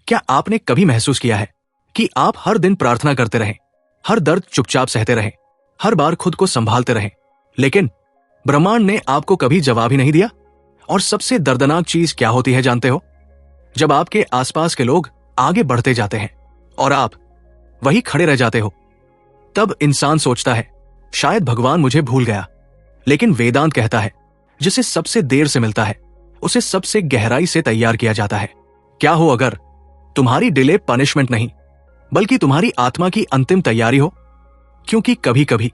क्या आपने कभी महसूस किया है कि आप हर दिन प्रार्थना करते रहें, हर दर्द चुपचाप सहते रहें, हर बार खुद को संभालते रहें, लेकिन ब्रह्मांड ने आपको कभी जवाब ही नहीं दिया? और सबसे दर्दनाक चीज क्या होती है जानते हो? जब आपके आसपास के लोग आगे बढ़ते जाते हैं और आप वही खड़े रह जाते हो, तब इंसान सोचता है शायद भगवान मुझे भूल गया। लेकिन वेदांत कहता है जिसे सबसे देर से मिलता है उसे सबसे गहराई से तैयार किया जाता है। क्या हो अगर तुम्हारी डिले पनिशमेंट नहीं बल्कि तुम्हारी आत्मा की अंतिम तैयारी हो? क्योंकि कभी कभी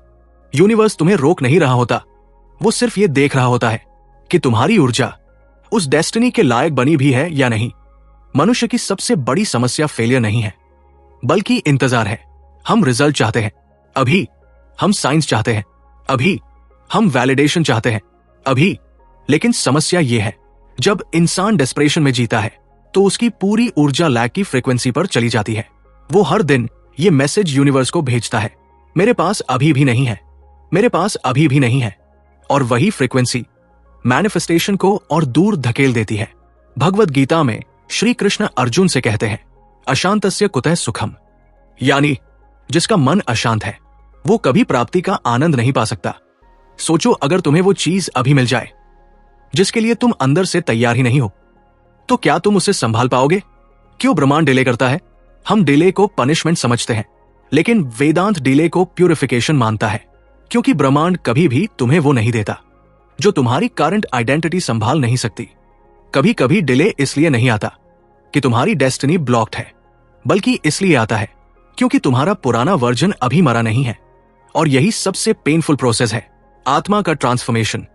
यूनिवर्स तुम्हें रोक नहीं रहा होता, वो सिर्फ ये देख रहा होता है कि तुम्हारी ऊर्जा उस डेस्टिनी के लायक बनी भी है या नहीं। मनुष्य की सबसे बड़ी समस्या फेलियर नहीं है बल्कि इंतजार है। हम रिजल्ट चाहते हैं अभी, हम साइंस चाहते हैं अभी, हम वैलिडेशन चाहते हैं अभी। लेकिन समस्या यह है जब इंसान डेस्परेशन में जीता है तो उसकी पूरी ऊर्जा लैग की फ्रीक्वेंसी पर चली जाती है। वो हर दिन ये मैसेज यूनिवर्स को भेजता है, मेरे पास अभी भी नहीं है, मेरे पास अभी भी नहीं है। और वही फ्रीक्वेंसी मैनिफेस्टेशन को और दूर धकेल देती है। भगवद गीता में श्री कृष्ण अर्जुन से कहते हैं अशांतस्य कुतः सुखम, यानी जिसका मन अशांत है वो कभी प्राप्ति का आनंद नहीं पा सकता। सोचो अगर तुम्हें वो चीज अभी मिल जाए जिसके लिए तुम अंदर से तैयार ही नहीं हो, तो क्या तुम उसे संभाल पाओगे? क्यों ब्रह्मांड डिले करता है? हम डिले को पनिशमेंट समझते हैं, लेकिन वेदांत डिले को प्यूरिफिकेशन मानता है, क्योंकि ब्रह्मांड कभी भी तुम्हें वो नहीं देता जो तुम्हारी करंट आइडेंटिटी संभाल नहीं सकती। कभी कभी डिले इसलिए नहीं आता कि तुम्हारी डेस्टिनी ब्लॉक्ड है, बल्कि इसलिए आता है क्योंकि तुम्हारा पुराना वर्जन अभी मरा नहीं है। और यही सबसे पेनफुल प्रोसेस है, आत्मा का ट्रांसफॉर्मेशन।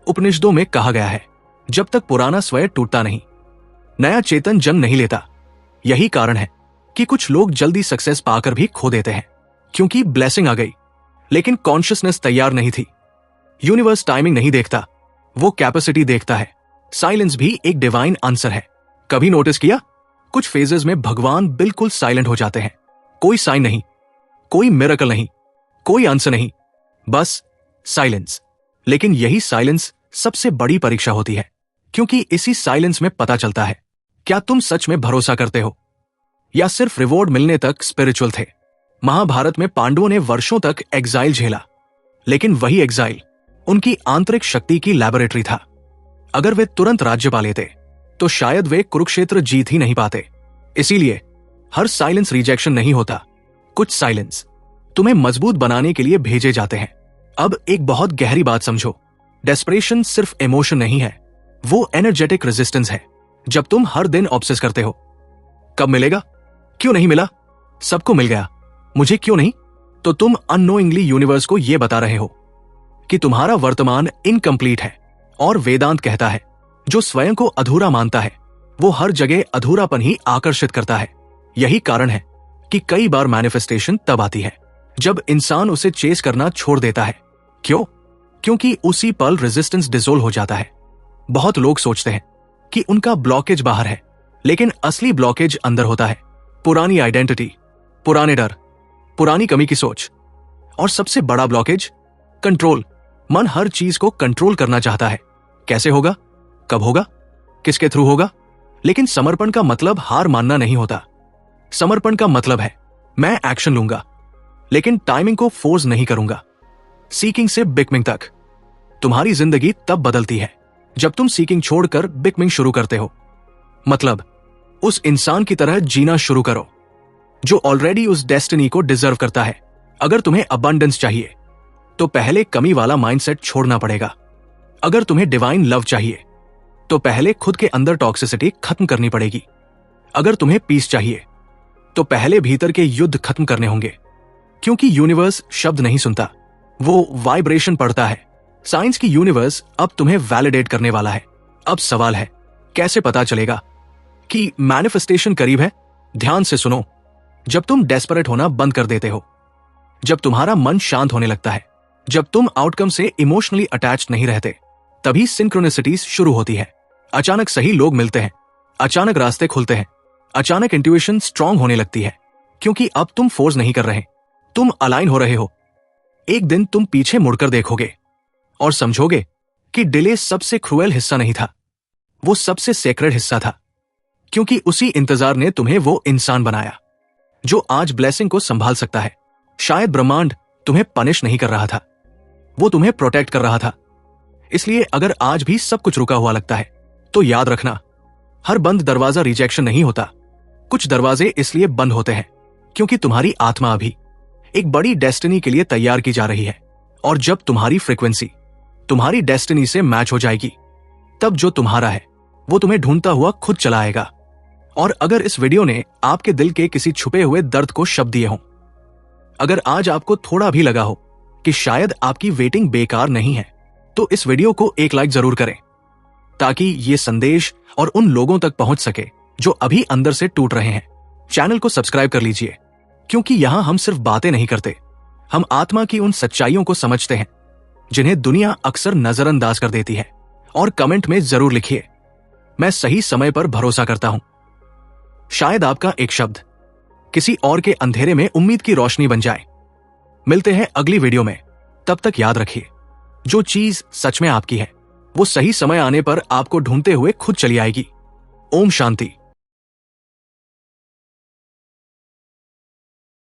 उपनिषदों में कहा गया है जब तक पुराना स्वयं टूटता नहीं, नया चेतन जन्म नहीं लेता। यही कारण है कि कुछ लोग जल्दी सक्सेस पाकर भी खो देते हैं, क्योंकि ब्लेसिंग आ गई लेकिन कॉन्शियसनेस तैयार नहीं थी। यूनिवर्स टाइमिंग नहीं देखता, वो कैपेसिटी देखता है। साइलेंस भी एक डिवाइन आंसर है। कभी नोटिस किया कुछ फेजेस में भगवान बिल्कुल साइलेंट हो जाते हैं, कोई साइन नहीं, कोई मिरेकल नहीं, कोई आंसर नहीं, बस साइलेंस। लेकिन यही साइलेंस सबसे बड़ी परीक्षा होती है, क्योंकि इसी साइलेंस में पता चलता है क्या तुम सच में भरोसा करते हो या सिर्फ रिवॉर्ड मिलने तक स्पिरिचुअल थे। महाभारत में पांडवों ने वर्षों तक एग्जाइल झेला, लेकिन वही एग्जाइल उनकी आंतरिक शक्ति की लैबोरेटरी था। अगर वे तुरंत राज्य पा लेते तो शायद वे कुरुक्षेत्र जीत ही नहीं पाते। इसीलिए हर साइलेंस रिजेक्शन नहीं होता, कुछ साइलेंस तुम्हें मजबूत बनाने के लिए भेजे जाते हैं। अब एक बहुत गहरी बात समझो, डेस्परेशन सिर्फ इमोशन नहीं है, वो एनर्जेटिक रेजिस्टेंस है। जब तुम हर दिन ऑब्सेस करते हो कब मिलेगा, क्यों नहीं मिला, सबको मिल गया, मुझे क्यों नहीं, तो तुम अननोइंगली यूनिवर्स को यह बता रहे हो कि तुम्हारा वर्तमान इनकम्प्लीट है। और वेदांत कहता है जो स्वयं को अधूरा मानता है वो हर जगह अधूरापन ही आकर्षित करता है। यही कारण है कि कई बार मैनिफेस्टेशन तब आती है जब इंसान उसे चेस करना छोड़ देता है। क्यों? क्योंकि उसी पल रेजिस्टेंस डिसोल्व हो जाता है। बहुत लोग सोचते हैं कि उनका ब्लॉकेज बाहर है, लेकिन असली ब्लॉकेज अंदर होता है। पुरानी आइडेंटिटी, पुराने डर, पुरानी कमी की सोच। और सबसे बड़ा ब्लॉकेज कंट्रोल। मन हर चीज को कंट्रोल करना चाहता है। कैसे होगा, कब होगा, किसके थ्रू होगा। लेकिन समर्पण का मतलब हार मानना नहीं होता। समर्पण का मतलब है मैं एक्शन लूंगा लेकिन टाइमिंग को फोर्स नहीं करूंगा। सीकिंग से बिकमिंग तक तुम्हारी जिंदगी तब बदलती है जब तुम सीकिंग छोड़कर बिकमिंग शुरू करते हो। मतलब उस इंसान की तरह जीना शुरू करो जो ऑलरेडी उस डेस्टिनी को डिजर्व करता है। अगर तुम्हें अबंडेंस चाहिए तो पहले कमी वाला माइंडसेट छोड़ना पड़ेगा। अगर तुम्हें डिवाइन लव चाहिए तो पहले खुद के अंदर टॉक्सिसिटी खत्म करनी पड़ेगी। अगर तुम्हें पीस चाहिए तो पहले भीतर के युद्ध खत्म करने होंगे, क्योंकि यूनिवर्स शब्द नहीं सुनता, वो वाइब्रेशन पढ़ता है। साइंस की यूनिवर्स अब तुम्हें वैलिडेट करने वाला है। अब सवाल है कैसे पता चलेगा कि मैनिफेस्टेशन करीब है? ध्यान से सुनो। जब तुम डेस्परेट होना बंद कर देते हो, जब तुम्हारा मन शांत होने लगता है, जब तुम आउटकम से इमोशनली अटैच्ड नहीं रहते, तभी सिंक्रोनिसिटीज शुरू होती है। अचानक सही लोग मिलते हैं, अचानक रास्ते खुलते हैं, अचानक इंट्यूशन स्ट्रांग होने लगती है, क्योंकि अब तुम फोर्स नहीं कर रहे, तुम अलाइन हो रहे हो। एक दिन तुम पीछे मुड़कर देखोगे और समझोगे कि डिले सबसे क्रूएल हिस्सा नहीं था, वो सबसे सेक्रेड हिस्सा था। क्योंकि उसी इंतजार ने तुम्हें वो इंसान बनाया जो आज ब्लेसिंग को संभाल सकता है। शायद ब्रह्मांड तुम्हें पनिश नहीं कर रहा था, वो तुम्हें प्रोटेक्ट कर रहा था। इसलिए अगर आज भी सब कुछ रुका हुआ लगता है तो याद रखना, हर बंद दरवाजा रिजेक्शन नहीं होता। कुछ दरवाजे इसलिए बंद होते हैं क्योंकि तुम्हारी आत्मा अभी एक बड़ी डेस्टिनी के लिए तैयार की जा रही है। और जब तुम्हारी फ्रीक्वेंसी तुम्हारी डेस्टिनी से मैच हो जाएगी, तब जो तुम्हारा है वो तुम्हें ढूंढता हुआ खुद चला आएगा। और अगर इस वीडियो ने आपके दिल के किसी छुपे हुए दर्द को शब्द दिए हों, अगर आज आपको थोड़ा भी लगा हो कि शायद आपकी वेटिंग बेकार नहीं है, तो इस वीडियो को एक लाइक जरूर करें ताकि ये संदेश और उन लोगों तक पहुंच सके जो अभी अंदर से टूट रहे हैं। चैनल को सब्सक्राइब कर लीजिए, क्योंकि यहां हम सिर्फ बातें नहीं करते, हम आत्मा की उन सच्चाइयों को समझते हैं जिन्हें दुनिया अक्सर नजरअंदाज कर देती है। और कमेंट में जरूर लिखिए, मैं सही समय पर भरोसा करता हूं। शायद आपका एक शब्द किसी और के अंधेरे में उम्मीद की रोशनी बन जाए। मिलते हैं अगली वीडियो में, तब तक याद रखिए, जो चीज सच में आपकी है वो सही समय आने पर आपको ढूंढते हुए खुद चली आएगी। ओम शांति।